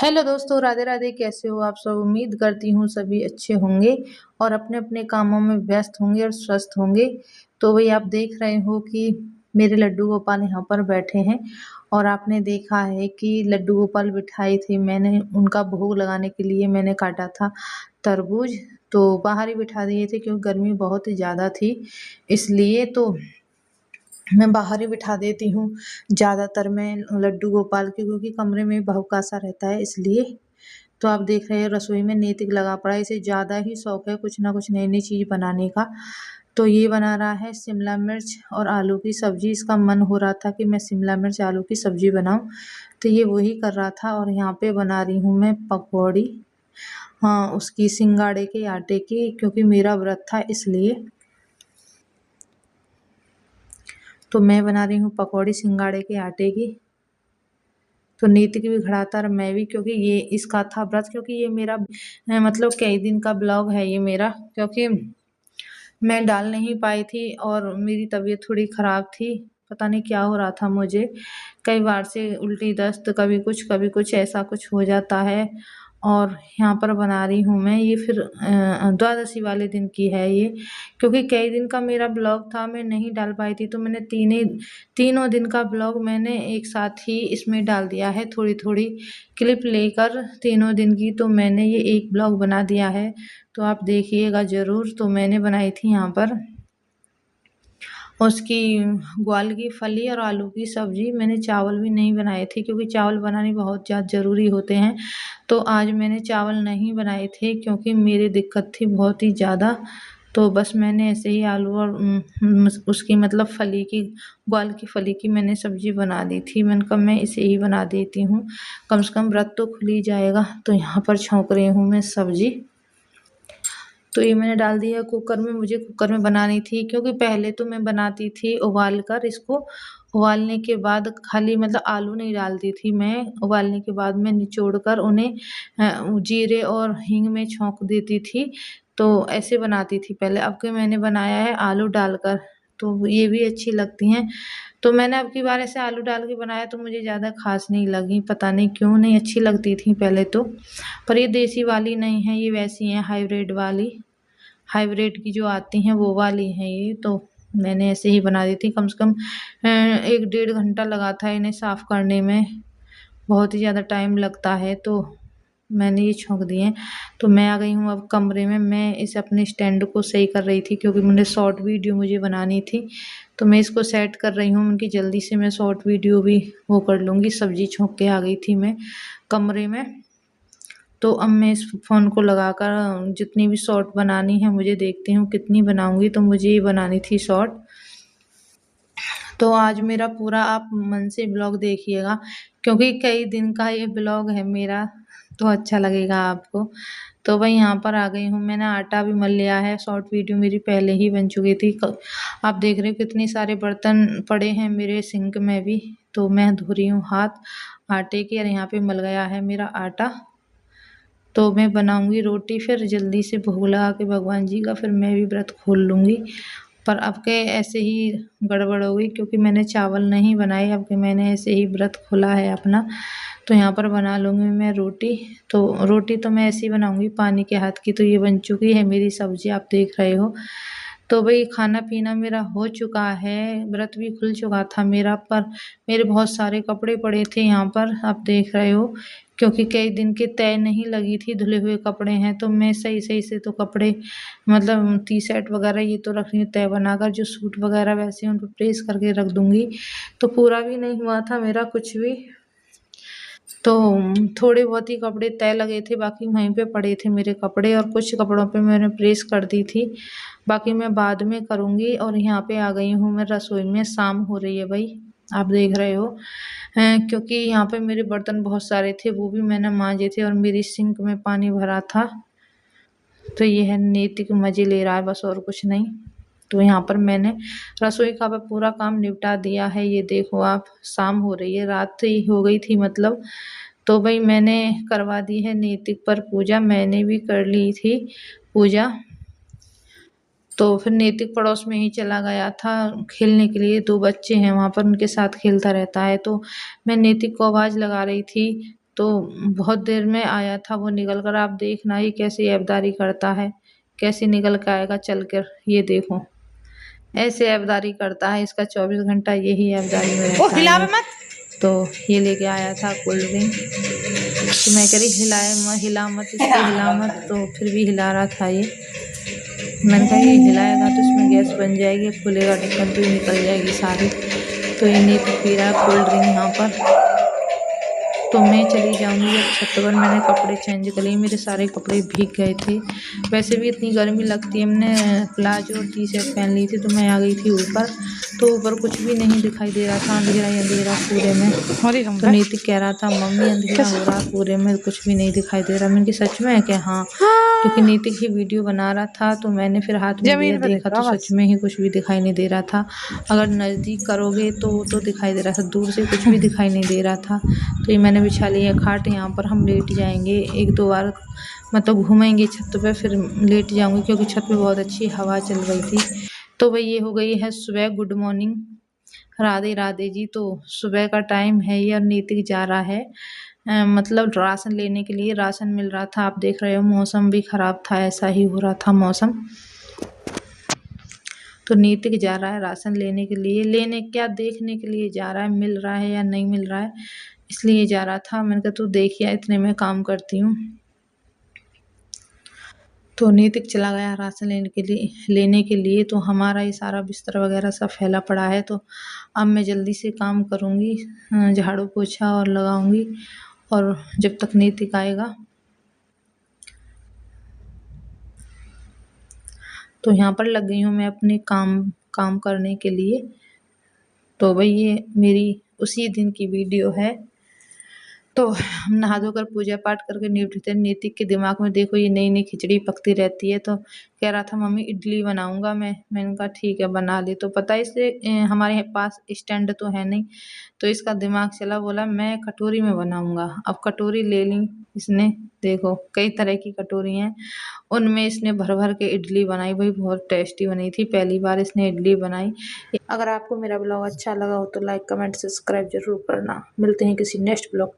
Hello दोस्तों, राधे राधे। कैसे हो आप सब? उम्मीद करती हूँ सभी अच्छे होंगे और अपने अपने कामों में व्यस्त होंगे और स्वस्थ होंगे। तो वही आप देख रहे हो कि मेरे लड्डू गोपाल यहाँ पर बैठे हैं और आपने देखा है कि लड्डू गोपाल बिठाई थी मैंने उनका भोग लगाने के लिए। मैंने काटा था तरबूज, तो बाहर ही बिठा दिए थे क्योंकि गर्मी बहुत ही ज़्यादा थी, इसलिए तो मैं बाहर ही बिठा देती हूँ ज़्यादातर मैं लड्डू गोपाल के, क्योंकि कमरे में भभका सा रहता है इसलिए। तो आप देख रहे हैं रसोई में नेतिक लगा पड़ा है, इसे ज़्यादा ही शौक है कुछ ना कुछ नई नई चीज़ बनाने का। तो ये बना रहा है शिमला मिर्च और आलू की सब्ज़ी। इसका मन हो रहा था कि मैं शिमला मिर्च आलू की सब्ज़ी बनाऊं, तो ये वही कर रहा था। और यहाँ पे बना रही हूँ मैं पकौड़ी, हाँ उसकी सिंगाड़े के आटे की, क्योंकि मेरा व्रत था इसलिए। तो मैं बना रही हूँ पकौड़ी सिंगाड़े के आटे की। तो नीतिक भी खड़ा था और मैं भी, क्योंकि ये इसका था व्रत, क्योंकि ये मेरा मतलब कई दिन का ब्लॉग है ये मेरा, क्योंकि मैं डाल नहीं पाई थी और मेरी तबीयत थोड़ी ख़राब थी। पता नहीं क्या हो रहा था मुझे, कई बार से उल्टी दस्त, कभी कुछ ऐसा कुछ हो जाता है। और यहाँ पर बना रही हूँ मैं ये, फिर द्वादशी वाले दिन की है ये, क्योंकि कई दिन का मेरा ब्लॉग था मैं नहीं डाल पाई थी। तो मैंने तीनों दिन का ब्लॉग मैंने एक साथ ही इसमें डाल दिया है, थोड़ी थोड़ी क्लिप लेकर तीनों दिन की। तो मैंने ये एक ब्लॉग बना दिया है, तो आप देखिएगा ज़रूर। तो मैंने बनाई थी यहाँ पर उसकी ग्वाल की फली और आलू की सब्ज़ी। मैंने चावल भी नहीं बनाए थे, क्योंकि चावल बनाने बहुत ज़्यादा ज़रूरी होते हैं। तो आज मैंने चावल नहीं बनाए थे क्योंकि मेरी दिक्कत थी बहुत ही ज़्यादा। तो बस मैंने ऐसे ही आलू और उसकी मतलब फली की, ग्वाल की फली की मैंने सब्ज़ी बना दी थी। मैंने कहा मैं इसे ही बना देती हूँ, कम से कम व्रत तो खुल ही जाएगा। तो यहाँ पर छौंक रही हूँ मैं सब्ज़ी। तो ये मैंने डाल दिया कुकर में। मुझे कुकर में बनानी थी, क्योंकि पहले तो मैं बनाती थी उबाल कर इसको। उबालने के बाद खाली मतलब आलू नहीं डालती थी मैं, उबालने के बाद मैं निचोड़ कर उन्हें जीरे और हींग में छौंक देती थी। तो ऐसे बनाती थी पहले। अब के मैंने बनाया है आलू डालकर, तो ये भी अच्छी लगती हैं। तो मैंने अब की बार ऐसे आलू डाल के बनाया तो मुझे ज़्यादा ख़ास नहीं लगी, पता नहीं क्यों, नहीं अच्छी लगती थी पहले तो। पर ये देसी वाली नहीं है, ये वैसी हैं हाइब्रिड वाली, हाइब्रिड की जो आती हैं वो वाली हैं ये। तो मैंने ऐसे ही बना दी थी। कम से कम 1 डेढ़ घंटा लगा था इन्हें साफ़ करने में, बहुत ही ज़्यादा टाइम लगता है। तो मैंने ये छौंक दिए हैं। तो मैं आ गई हूँ अब कमरे में। मैं इस अपने स्टैंड को सही कर रही थी, क्योंकि मुझे शॉर्ट वीडियो मुझे बनानी थी। तो मैं इसको सेट कर रही हूँ उनकी, जल्दी से मैं शॉर्ट वीडियो भी वो कर लूँगी। सब्ज़ी छौंक के आ गई थी मैं कमरे में। तो अब मैं इस फ़ोन को लगाकर जितनी भी शॉर्ट बनानी है मुझे, देखती हूँ कितनी बनाऊँगी। तो मुझे ये बनानी थी शॉर्ट। तो आज मेरा पूरा आप मन से ब्लॉग देखिएगा, क्योंकि कई दिन का ये ब्लॉग है मेरा, तो अच्छा लगेगा आपको। तो वही यहाँ पर आ गई हूँ। मैंने आटा भी मल लिया है, शॉर्ट वीडियो मेरी पहले ही बन चुकी थी। आप देख रहे हो कितने सारे बर्तन पड़े हैं मेरे सिंक में भी। तो मैं धो रही हूँ हाथ आटे के, और यहाँ पे मल गया है मेरा आटा। तो मैं बनाऊँगी रोटी, फिर जल्दी से भोग लगा के भगवान जी का, फिर मैं भी व्रत खोल लूँगी। पर अब के ऐसे ही गड़बड़ हो गई, क्योंकि मैंने चावल नहीं बनाए। अब के मैंने ऐसे ही व्रत खोला है अपना। तो यहाँ पर बना लूँगी मैं रोटी। तो रोटी तो मैं ऐसे ही बनाऊँगी पानी के हाथ की। तो ये बन चुकी है मेरी सब्ज़ी, आप देख रहे हो। तो भई खाना पीना मेरा हो चुका है, व्रत भी खुल चुका था मेरा। पर मेरे बहुत सारे कपड़े पड़े थे यहाँ पर, आप देख रहे हो, क्योंकि कई दिन की तह नहीं लगी थी, धुले हुए कपड़े हैं। तो मैं सही से तो कपड़े मतलब टी-शर्ट वगैरह ये तो रख रही हूँ तह बनाकर, जो सूट वगैरह वैसे हैं उनको प्रेस करके रख दूँगी। तो पूरा भी नहीं हुआ था मेरा कुछ भी। तो थोड़े बहुत ही कपड़े तय लगे थे, बाकी वहीं पे पड़े थे मेरे कपड़े, और कुछ कपड़ों पे मैंने प्रेस कर दी थी, बाकी मैं बाद में करूँगी। और यहाँ पे आ गई हूँ मैं रसोई में। शाम हो रही है भाई, आप देख रहे हो। क्योंकि यहाँ पे मेरे बर्तन बहुत सारे थे, वो भी मैंने मांजे थे, और मेरी सिंक में पानी भरा था। तो ये है नैतिक मज़े ले रहा है बस, और कुछ नहीं। तो यहाँ पर मैंने रसोई का पूरा काम निपटा दिया है। ये देखो आप, शाम हो रही है, रात ही हो गई थी मतलब। तो भाई मैंने करवा दी है नैतिक पर पूजा, मैंने भी कर ली थी पूजा। तो फिर नैतिक पड़ोस में ही चला गया था खेलने के लिए, 2 बच्चे हैं वहाँ पर, उनके साथ खेलता रहता है। तो मैं नैतिक को आवाज़ लगा रही थी तो बहुत देर में आया था वो निकल कर। आप देखना ये कैसी ऐबदारी करता है, कैसे निकल के आएगा चल कर। ये देखो ऐसे ऐबदारी करता है, इसका 24 घंटा यही ऐबदारी में रहता है ये। तो ये लेके आया था कोल्ड ड्रिंक, तो मैं कह रही हिला मत इसको, हिला मत, तो फिर भी हिला रहा था ये। मैंने कहा ये हिलाएगा तो इसमें गैस बन जाएगी, खुलेगा ढक्कन तो ये निकल जाएगी सारी। तो ये नीतू पी रहा है कोल्ड ड्रिंक यहाँ पर। तो मैं चली जाऊंगी अब छत पर। मैंने कपड़े चेंज कर लिए, मेरे सारे कपड़े भीग गए थे। वैसे भी इतनी गर्मी लगती है, हमने प्लाजो और टी शर्ट पहन ली थी। तो मैं आ गई थी ऊपर, तो ऊपर कुछ भी नहीं दिखाई दे रहा था, अंधेरा ही अंधेरा पूरे में। तो नीतिक कह रहा था मम्मी अंधेरा हो रहा पूरे में, कुछ भी नहीं दिखाई दे रहा। मैंने कि सच में है क्या? हाँ, क्योंकि नीतिक ही वीडियो बना रहा था, तो मैंने फिर हाथ में लिया, देखा तो सच में ही कुछ भी दिखाई नहीं दे रहा था। अगर नज़दीक करोगे तो दिखाई दे रहा था, दूर से कुछ भी दिखाई नहीं दे रहा था। तो ये मैंने बिछा लिया खाट, यहाँ पर हम लेट जाएंगे। 1-2 बार मतलब घूमेंगे छत पे, फिर लेट जाऊंगी, क्योंकि छत पे बहुत अच्छी हवा चल रही थी। तो भाई ये हो गई है सुबह। Good morning, Radhe Radhe ji. तो सुबह का टाइम है ये, और नीतिक जा रहा है मतलब राशन लेने के लिए। राशन मिल रहा था, आप देख रहे हो मौसम भी खराब था, ऐसा ही हो रहा था मौसम। तो नीतिक जा रहा है राशन लेने के लिए, लेने क्या देखने के लिए जा रहा है, मिल रहा है या नहीं मिल रहा है, इसलिए जा रहा था। मैंने कहा तू देखिए, इतने में काम करती हूँ। तो नीतिक चला गया राशन लेने के लिए। तो हमारा ये सारा बिस्तर वगैरह सब फैला पड़ा है। तो अब मैं जल्दी से काम करूँगी, झाड़ू पोछा और लगाऊंगी, और जब तक नीतिक आएगा। तो यहाँ पर लग गई हूँ मैं अपने काम करने के लिए। तो भाई ये मेरी उसी दिन की वीडियो है। तो हम नहा धोकर पूजा पाठ करके निपटे थे। नीतिक के दिमाग में देखो ये नई नई खिचड़ी पकती रहती है। तो कह रहा था मम्मी इडली बनाऊंगा मैंने कहा ठीक है बना ले। तो पता है इसे हमारे पास स्टैंड तो है नहीं, तो इसका दिमाग चला, बोला मैं कटोरी में बनाऊंगा। अब कटोरी ले ली इसने, देखो कई तरह की कटोरी हैं, उनमें इसने भर भर के इडली बनाई। भाई बहुत टेस्टी बनी थी, पहली बार इसने इडली बनाई। अगर आपको मेरा ब्लॉग अच्छा लगा हो तो लाइक कमेंट सब्सक्राइब जरूर करना। मिलते हैं किसी नेक्स्ट ब्लॉग।